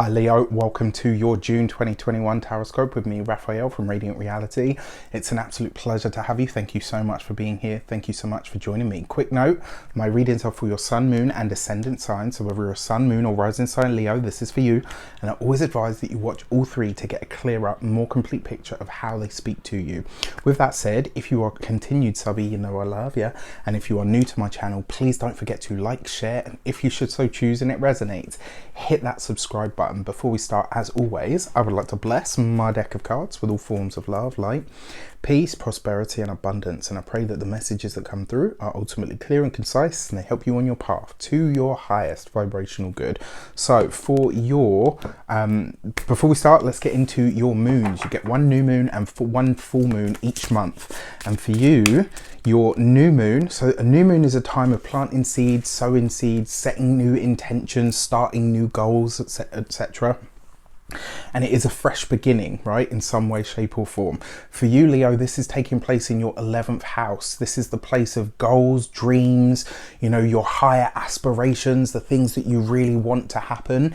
Hi Leo, welcome to your June 2021 Taroscope with me, Raphael from Reydiant Reality. It's an absolute pleasure to have you. Thank you so much for being here. Thank you so much for joining me. Quick note, my readings are for your sun, moon and ascendant sign. So whether you're a sun, moon or rising sign Leo, this is for you. And I always advise that you watch all three to get a clearer, more complete picture of how they speak to you. With that said, if you are a continued subby, you know I love you. And if you are new to my channel, please don't forget to like, share, and if you should so choose and it resonates, hit that subscribe button. Before we start, as always, I would like to bless my deck of cards with all forms of love, light, peace, prosperity and abundance, and I pray that the messages that come through are ultimately clear and concise and they help you on your path to your highest vibrational good. So for your before we start, let's get into your moons. You get one new moon and one full moon each month, and for you, your new moon, so a new moon is a time of planting seeds, sowing seeds, setting new intentions, starting new goals, etc. And it is a fresh beginning, right, in some way, shape or form. For you, Leo, this is taking place in your 11th house. This is the place of goals, dreams, you know, your higher aspirations, the things that you really want to happen.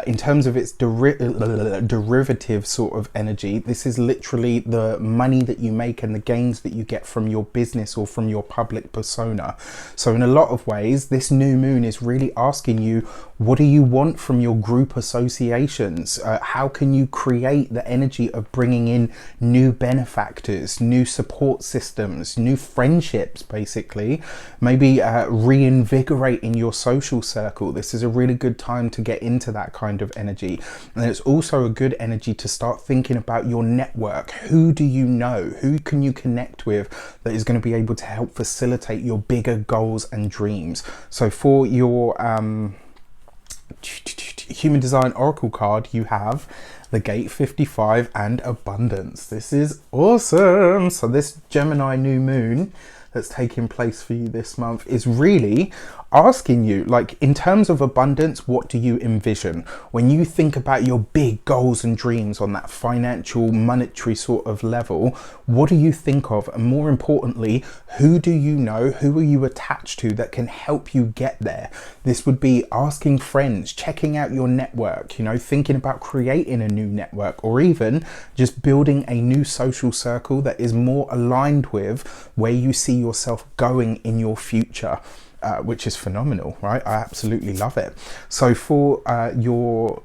In terms of its derivative sort of energy, this is literally the money that you make and the gains that you get from your business or from your public persona. So in a lot of ways, this new moon is really asking you, what do you want from your group associations? How can you create the energy of bringing in new benefactors, new support systems, new friendships, basically, maybe reinvigorating your social circle. This is a really good time to get into that kind of energy. And it's also a good energy to start thinking about your network. Who do you know? Who can you connect with that is going to be able to help facilitate your bigger goals and dreams? So for your Human Design Oracle card, you have the Gate 55 and Abundance. This is awesome. So this Gemini new moon that's taking place for you this month is really asking you, like, in terms of abundance, what do you envision when you think about your big goals and dreams on that financial, monetary sort of level? What do you think of? And more importantly, who do you know, who are you attached to that can help you get there? This would be asking friends, checking out your network, you know, thinking about creating a new network, or even just building a new social circle that is more aligned with where you see yourself going in your future. Which is phenomenal, right? I absolutely love it. So for your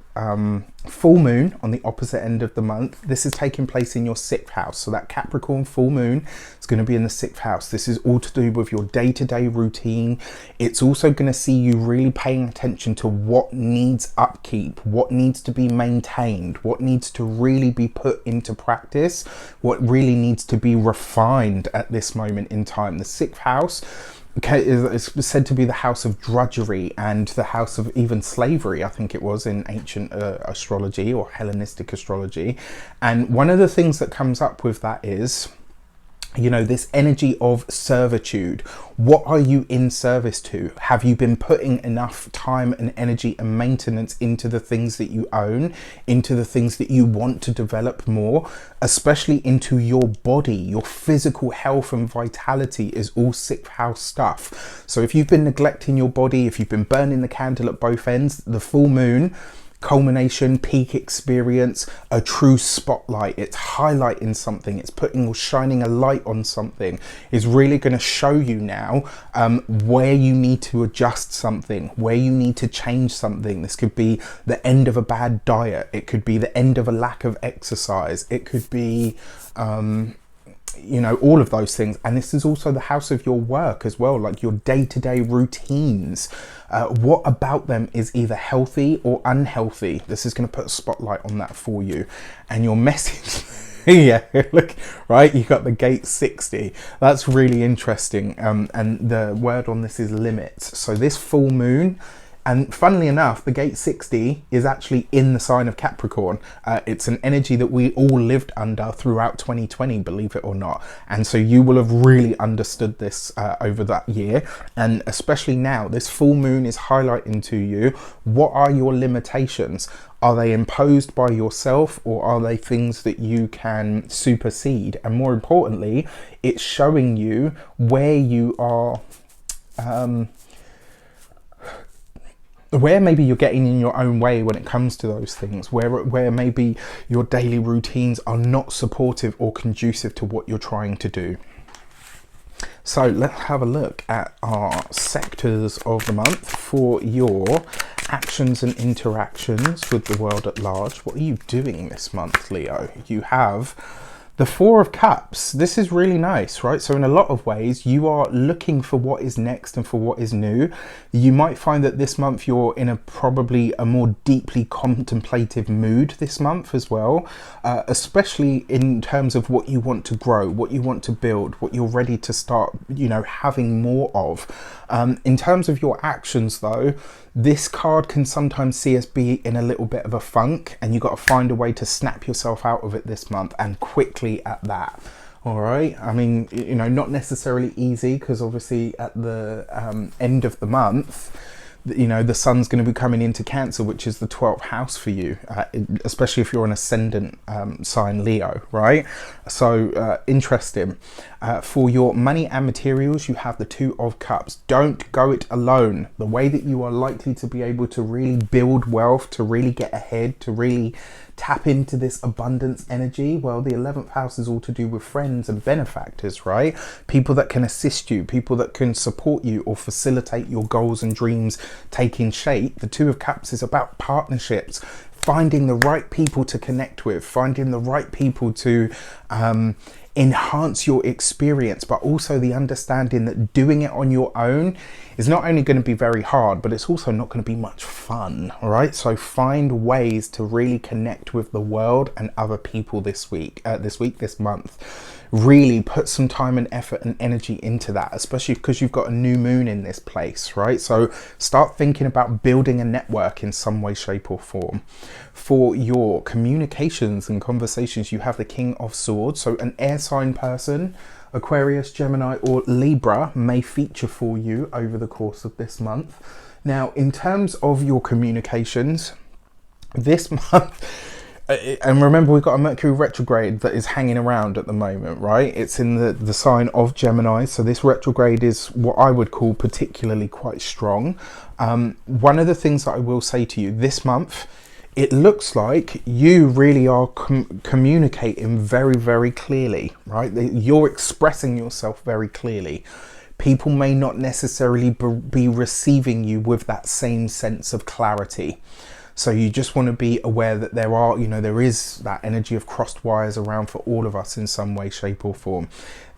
full moon on the opposite end of the month, this is taking place in your 6th house. So that Capricorn full moon is going to be in the 6th house. This is all to do with your day-to-day routine. It's also going to see you really paying attention to what needs upkeep, what needs to be maintained, what needs to really be put into practice, what really needs to be refined at this moment in time. The 6th house, okay, it's said to be the house of drudgery and the house of even slavery, I think it was, in ancient astrology or Hellenistic astrology. And one of the things that comes up with that is, you know, this energy of servitude. What are you in service to? Have you been putting enough time and energy and maintenance into the things that you own, into the things that you want to develop more, especially into your body? Your physical health and vitality is all 6th house stuff. So if you've been neglecting your body, if you've been burning the candle at both ends, the full moon, culmination, peak experience, a true spotlight, it's highlighting something, it's putting or shining a light on something, is really going to show you now where you need to adjust something, where you need to change something. This could be the end of a bad diet, it could be the end of a lack of exercise, it could be you know, all of those things. And this is also the house of your work as well, like your day-to-day routines. What about them is either healthy or unhealthy? This is going to put a spotlight on that for you. And your message yeah, look, right, you got the Gate 60. That's really interesting. And the word on this is limits. So this full moon, and funnily enough, the Gate 60 is actually in the sign of Capricorn. It's an energy that we all lived under throughout 2020, believe it or not. And so you will have really understood this over that year. And especially now, this full moon is highlighting to you, what are your limitations? Are they imposed by yourself, or are they things that you can supersede? And more importantly, it's showing you where you are where maybe you're getting in your own way when it comes to those things, where maybe your daily routines are not supportive or conducive to what you're trying to do. So let's have a look at our sectors of the month for your actions and interactions with the world at large. What are you doing this month, Leo? You have the Four of Cups. This is really nice, right? So in a lot of ways, you are looking for what is next and for what is new. You might find that this month you're in probably a more deeply contemplative mood this month as well, especially in terms of what you want to grow, what you want to build, what you're ready to start, having more of. In terms of your actions though, this card can sometimes see us be in a little bit of a funk, and you've got to find a way to snap yourself out of it this month, and quickly at that. All right. I mean, not necessarily easy, because obviously at the end of the month, the sun's going to be coming into Cancer, which is the 12th house for you, especially if you're an ascendant sign Leo, right? So interesting. For your money and materials, you have the Two of Cups. Don't go it alone. The way that you are likely to be able to really build wealth, to really get ahead, to really tap into this abundance energy, well, the 11th house is all to do with friends and benefactors, right? People that can assist you, people that can support you or facilitate your goals and dreams taking shape. The Two of Cups is about partnerships, finding the right people to connect with, finding the right people to enhance your experience, but also the understanding that doing it on your own is not only going to be very hard, but it's also not going to be much fun. All right, so find ways to really connect with the world and other people this month. Really put some time and effort and energy into that, especially because you've got a new moon in this place, right? So start thinking about building a network in some way, shape or form. For your communications and conversations, you have the King of Swords. So an air sign person, Aquarius, Gemini or Libra, may feature for you over the course of this month. Now, in terms of your communications this month, and remember, we've got a Mercury Retrograde that is hanging around at the moment, right? It's in the sign of Gemini. So this retrograde is what I would call particularly quite strong. One of the things that I will say to you this month, it looks like you really are communicating very, very clearly, right? You're expressing yourself very clearly. People may not necessarily be receiving you with that same sense of clarity. So you just want to be aware that there is that energy of crossed wires around for all of us in some way, shape or form.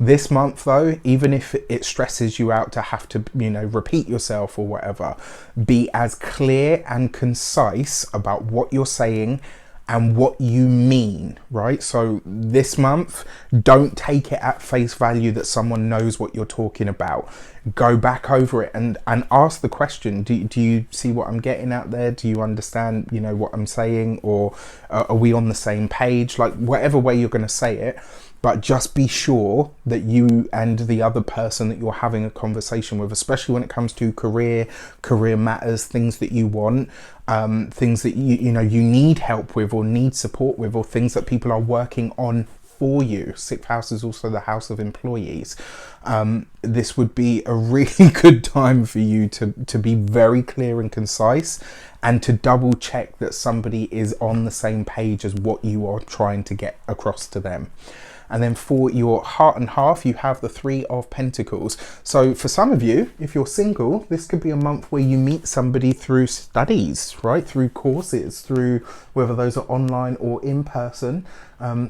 This month though, even if it stresses you out to have to, repeat yourself or whatever, be as clear and concise about what you're saying and what you mean, right? So this month, don't take it at face value that someone knows what you're talking about. Go back over it and ask the question, do you see what I'm getting at there? Do you understand, what I'm saying? Or are we on the same page? Like whatever way you're going to say it, but just be sure that you and the other person that you're having a conversation with, especially when it comes to career matters, things that you want, things that you need help with or need support with, or things that people are working on for you. Sixth house is also the house of employees. This would be a really good time for you to be very clear and concise, and to double check that somebody is on the same page as what you are trying to get across to them. And then for your heart and half, you have the Three of Pentacles. So for some of you, if you're single, this could be a month where you meet somebody through studies, right? Through courses, through whether those are online or in person,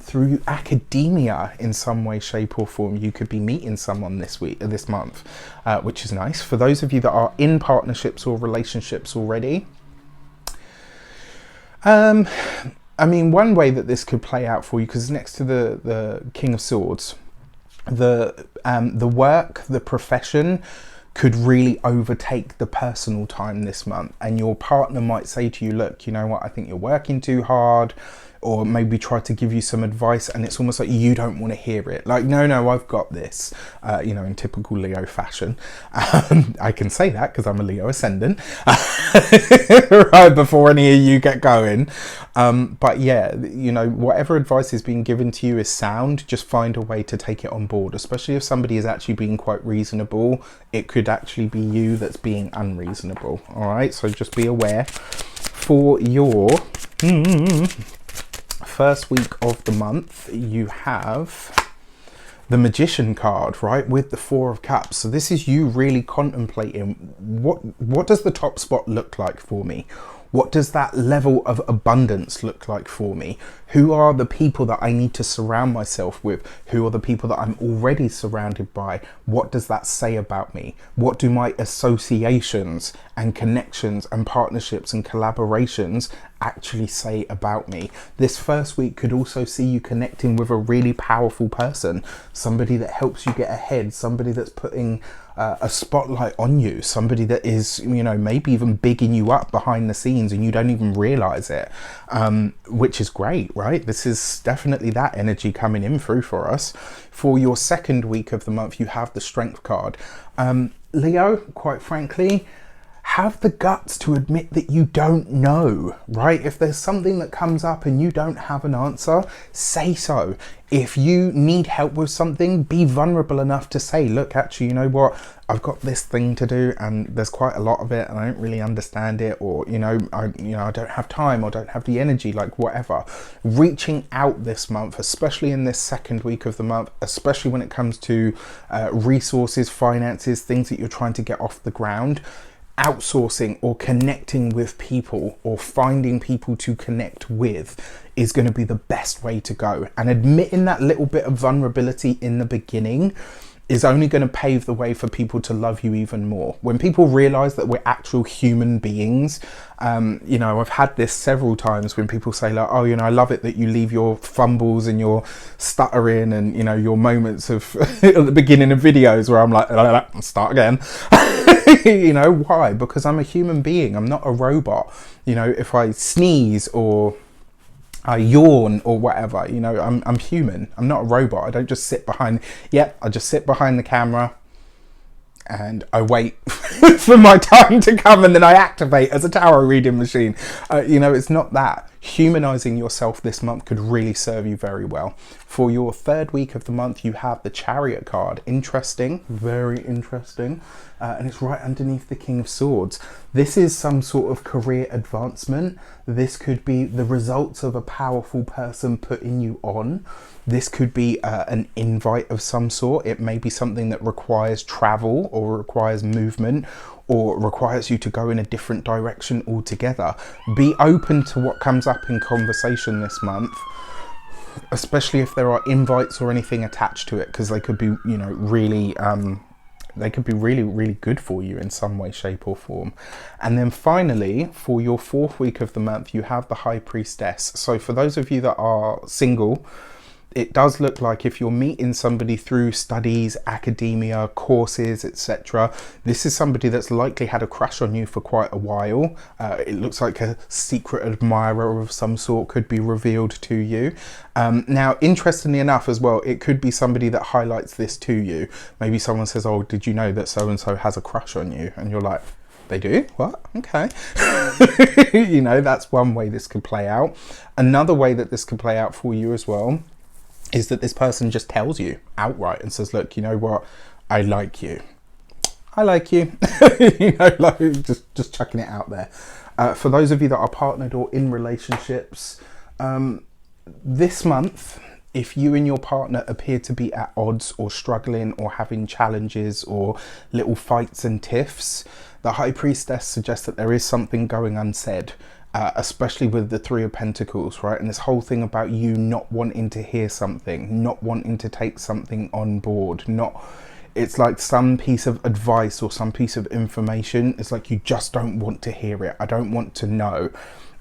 through academia in some way, shape or form. You could be meeting someone this month, which is nice. For those of you that are in partnerships or relationships already, I mean, one way that this could play out for you, because next to the King of Swords, the work, the profession could really overtake the personal time this month, and your partner might say to you, look, you know what, I think you're working too hard, or maybe try to give you some advice, and it's almost like you don't want to hear it. Like, no, I've got this, you know, in typical Leo fashion. I can say that because I'm a Leo ascendant, right before any of you get going. But yeah, you know, whatever advice is being given to you is sound. Just find a way to take it on board, especially if somebody is actually being quite reasonable. It could actually be you that's being unreasonable. All right, so just be aware. For your first week of the month, you have the Magician card, right, with the Four of Cups. So this is you really contemplating what does the top spot look like for me? What does that level of abundance look like for me? Who are the people that I need to surround myself with? Who are the people that I'm already surrounded by? What does that say about me? What do my associations and connections and partnerships and collaborations actually say about me? This first week could also see you connecting with a really powerful person, somebody that helps you get ahead, somebody that's putting a spotlight on you, somebody that is, you know, maybe even bigging you up behind the scenes and you don't even realize it, which is great, right? This is definitely that energy coming in through for us. For your second week of the month, you have the Strength card. Leo, quite frankly, have the guts to admit that you don't know, right? If there's something that comes up and you don't have an answer, say so. If you need help with something, be vulnerable enough to say, look, actually, you know what? I've got this thing to do and there's quite a lot of it and I don't really understand it, or, I don't have time or don't have the energy, like whatever. Reaching out this month, especially in this second week of the month, especially when it comes to resources, finances, things that you're trying to get off the ground. Outsourcing or connecting with people or finding people to connect with is going to be the best way to go. And admitting that little bit of vulnerability in the beginning is only going to pave the way for people to love you even more. When people realize that we're actual human beings, I've had this several times when people say like, oh, I love it that you leave your fumbles and your stuttering and, your moments of at the beginning of videos where I'm like, start again. Why? Because I'm a human being. I'm not a robot. If I sneeze or I yawn or whatever, I'm human. I'm not a robot. I don't just sit behind. I just sit behind the camera and I wait for my time to come and then I activate as a tarot reading machine. It's not that. Humanizing yourself this month could really serve you very well. For your third week of the month, you have the Chariot card. Interesting, very interesting. And it's right underneath the King of Swords. This is some sort of career advancement. This could be the results of a powerful person putting you on. This could be an invite of some sort. It may be something that requires travel or requires movement or requires you to go in a different direction altogether. Be open to what comes up in conversation this month, especially if there are invites or anything attached to it, because they could be, really good for you in some way, shape or form. And then finally, for your fourth week of the month, you have the High Priestess. So for those of you that are single, it does look like if you're meeting somebody through studies, academia, courses, etc., this is somebody that's likely had a crush on you for quite a while. It looks like a secret admirer of some sort could be revealed to you. Now, interestingly enough as well, it could be somebody that highlights this to you. Maybe someone says, oh, did you know that so-and-so has a crush on you? And you're like, they do? What? Okay. That's one way this could play out. Another way that this could play out for you as well is that this person just tells you outright and says, look, you know what? I like you. I like you. Just chucking it out there. For those of you that are partnered or in relationships, this month, if you and your partner appear to be at odds or struggling or having challenges or little fights and tiffs, the High Priestess suggests that there is something going unsaid. Especially with the Three of Pentacles, right? And this whole thing about you not wanting to hear something, not wanting to take something on board, it's like some piece of advice or some piece of information. It's like you just don't want to hear it. I don't want to know.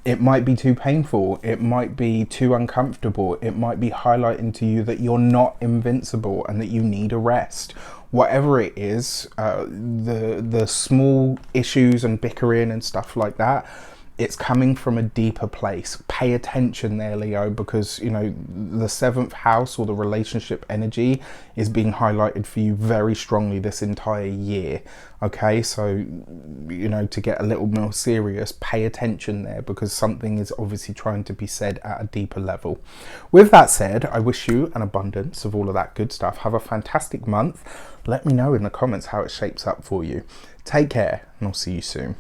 It might be too painful. It might be too uncomfortable. It might be highlighting to you that you're not invincible and that you need a rest. Whatever it is, the small issues and bickering and stuff like that, it's coming from a deeper place. Pay attention there, Leo, because, you know, the 7th house or the relationship energy is being highlighted for you very strongly this entire year. Okay, so, you know, to get a little more serious, pay attention there, because something is obviously trying to be said at a deeper level. With that said, I wish you an abundance of all of that good stuff. Have a fantastic month. Let me know in the comments how it shapes up for you. Take care, and I'll see you soon.